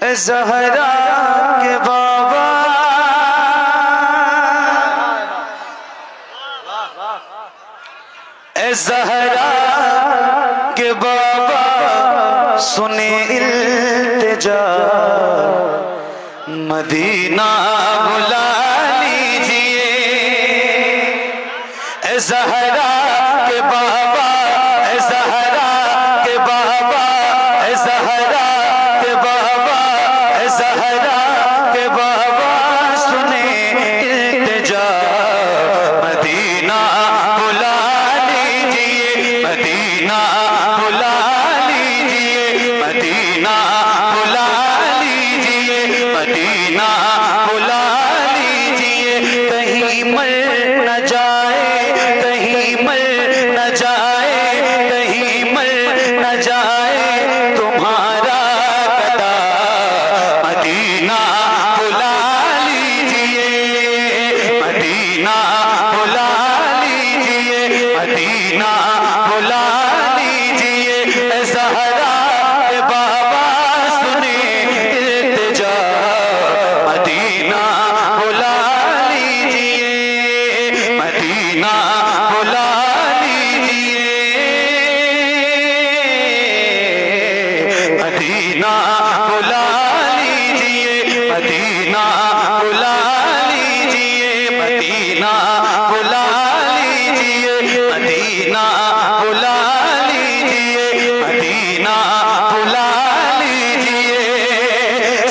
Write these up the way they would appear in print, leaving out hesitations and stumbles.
ज़हरा के बाबा ज़हरा के बाबा सुने इल्तिजा मदीना बुला लीजिए। ज़हरा के बाबा ज़हरा के बाबा ज़हरा के बाबा ज़हरा के बाबा सुने इल्तिजा मदीना बुला लीजिए। मदीना बुला लीजिए। मदीना बुला लीजिए। मदीना बुला लीजिए। कहीं मर न जाए कहीं मर न जाए कहीं मर न जाए तुम्हारा गदा मदीना बुला लीजिए। मदीना बुला लीजिए। मदीना बुला लीजिए। ज़हरा के बाबा सुने इल्तिजा मदीना बुला लीजिए। मदीना बुला लीजिए। मदीना बुला लीजिए। मदीना बुला लीजिए। मदीना बुला लीजिए। मदीना बुला लीजिए। मदीना बुला लीजिए।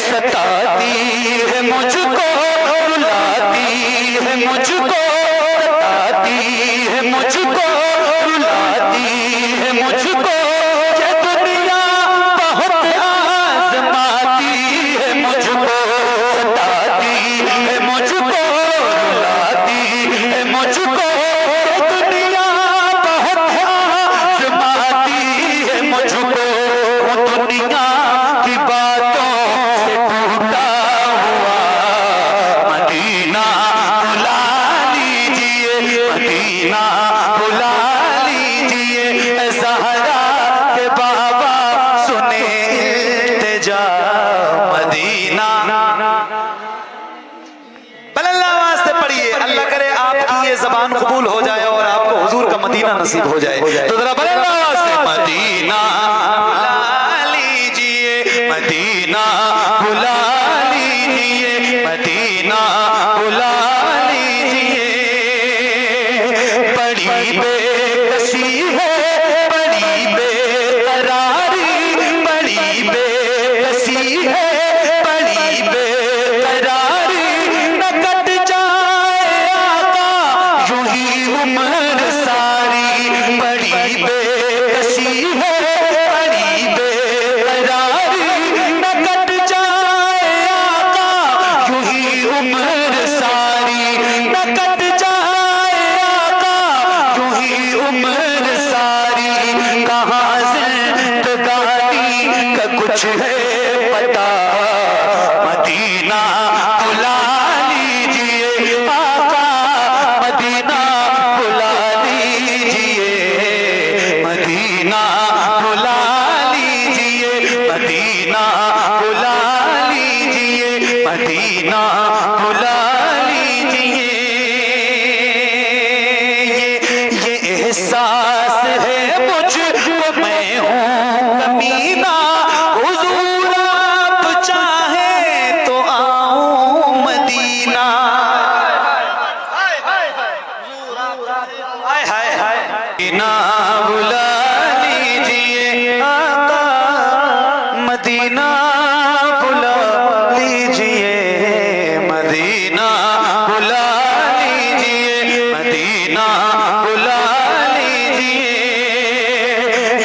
सताती है मुझको रुलाती है मुझको सताती है मुझको रुलाती है मुझको ये दुनिया बहुत आज़माती है मुझको। सताती है मुझको रुलाती है मुझको ये दुनिया बहुत आज़माती है मुझको। दुनिया की बातों से टूटा हुआ मदीना बुला लीजिए। मदीना बुला लीजिए। ज़हरा के बाबा सुने इल्तिजा मदीना। बल्ला वास्ते पढ़िए, अल्लाह करे आपकी ये ज़बान कबूल हो जाए और आपको हुजूर का मदीना नसीब हो जाए। तो जरा बल्ला वास्ते मदीना बुला लीजिए। मदीना बुला लीजिए। मदीना बुला लीजिए। बड़ी बेकसी है बड़ी बेकरारी बड़ी बेकसी है बड़ी बेकरारी न कट जाए आका यूं ही उम्र सारी। बड़ी बेकसी है बड़ी बेकरारी न कट जाए आका यूं ही उम्र सारी। न कट जाए आका यूं ही उम्र सारी। कहाँ जिंदगानी का कुछ है पता मदीना बुला लीजिए। आका मदीना बुला लीजिए। मदीना बुला लीजिए। मदीना बुला लीजिए। मदीना बुला लीजिए। ये एहसास है मुझको मैं हूँ कमीना। हुजूर आप चाहे तो आऊं मदीना। हाय हाय हाय मदीना बुला लीजिए। आका मदीना बुला लीजिए। मदीना बुला लीजिए। मदीना बुला लीजिए।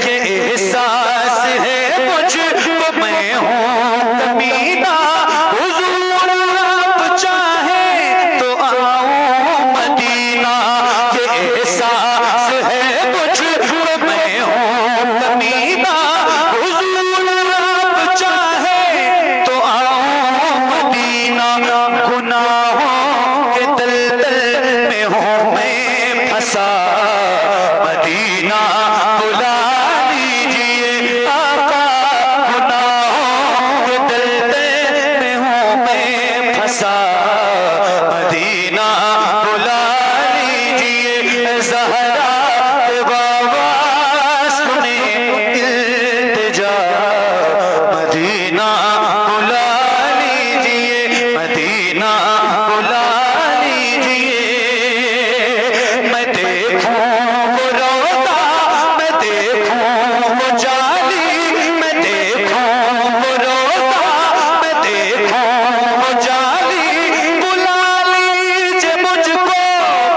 ये एहसास है मुझको मैं हूँ कमीना। हुजूर आप चाहे तो आऊं मदीना। ये एहसास है मुझको मैं हूँ कमीना। हुजूर आप चाहे मदीना बुला लीजिए, मदीना बुला लीजिए। मैं देखूं वो रोज़ा, मैं देखूं वो जाली, मैं देखूं वो रोज़ा, मैं देखूं वो जाली। बुला लीजिए मुझको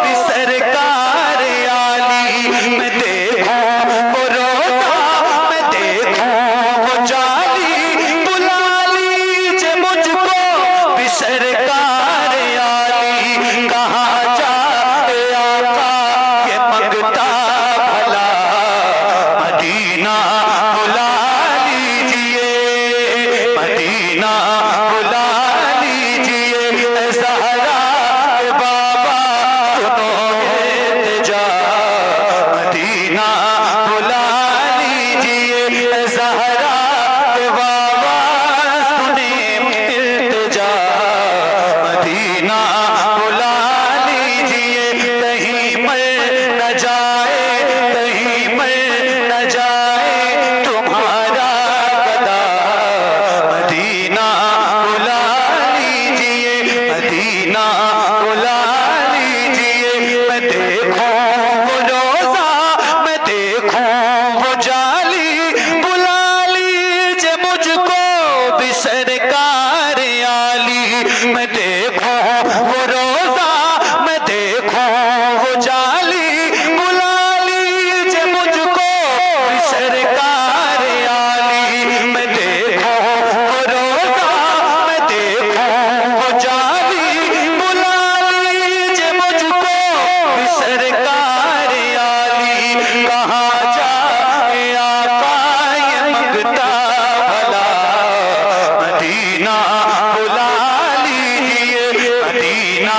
भी सरकार आली। मैं देखूं वो रोज़ा, मैं देखूं वो जाली। बुला लीजिए मुझको भी सरकार आली। कहाँ जाए आका ये मंगता भला, मदीना बुला लीजिए, मदीना बुला लीजिए। ज़हरा के बाबा सुनो इल्तिजा, मदीना बुला लीजिए। ज़हरा के बाबा सुने इल्तिजा, मदीना बुला लीजिए। कहीं मर न जाए, कहीं मर न जाए तुम्हारा गदा, मदीना बुला लीजिए, मदीना बुला लीजिए। मैं देखूं वो रोज़ा, मैं देखूं वो जाली। बुला लीजिए मुझको भी सरकार आली। मैं देखूं वो रोज़ा, मैं देखूं वो जाली। बुला लीजिए मुझको भी सरकार आली। मैं देखूं वो रोज़ा, मैं देखूं वो जाली। बुला लीजिए मुझको भी सरकार आली। कहाँ जाए आका ये मंगता भला, मदीना बुला लीजिए, मदीना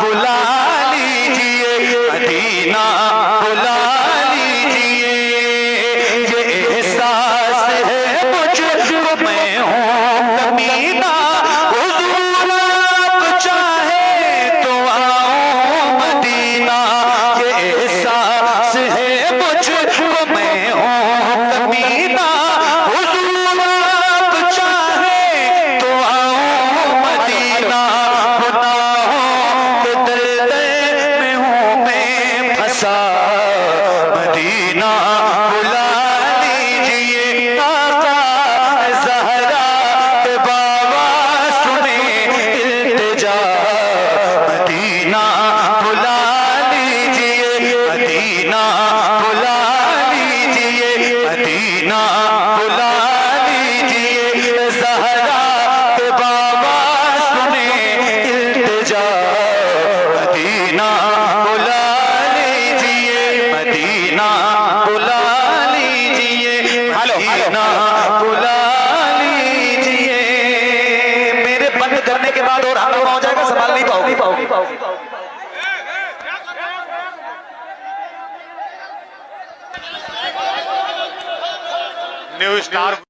बुला लीजिए, मदीना बुला लीजिए। ये एहसास है मुझको मैं हूँ कमीना, हुजूर आप चाहे तो आओ मदीना। ये एहसास है मुझको मैं हूँ कमीना, हुजूर आप चाहे तो आओ मदीना। गुनाहों के दलदल में हूँ मैं फंसा, मदीना बुला लीजिए। आका ज़हरा के बाबा सुने इल्तिजा, मदीना बुला लीजिए, मदीना बुला लीजिए, मदीना बुला लीजिए। ज़हरा के बाबा सुने इल्तिजा, मदीना बुला लीजिए, मदीना बुला लीजिए, मदीना बुला लीजिए। मेरे बंद करने के बाद और हंगामा हो जाएगा, संभाल नहीं पाओगे। New star